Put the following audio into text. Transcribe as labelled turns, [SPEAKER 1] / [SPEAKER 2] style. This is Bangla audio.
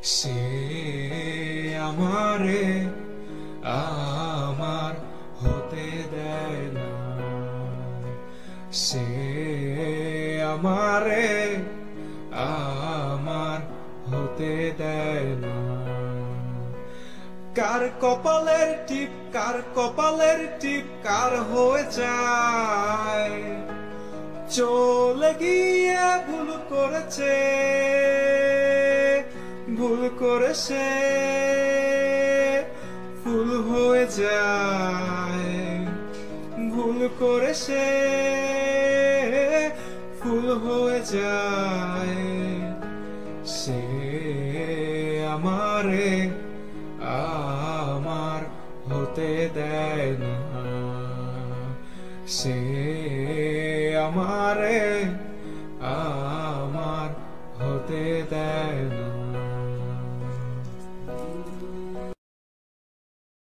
[SPEAKER 1] সে আমারে আমার হতে দেয় না, সে আমারে আমার হতে দেয় না। কার কপালের টিপ, কার কপালের টিপ কার হয়ে যায়, চলে গিয়ে ভুল করেছে, ভুল করেছে, ভুল হয়ে যায়, ভুল করেছে, ভুল হয়ে যায়। সে আমারে আমার হতে দেয় না, সে আমারে আমার হতে দেয় না।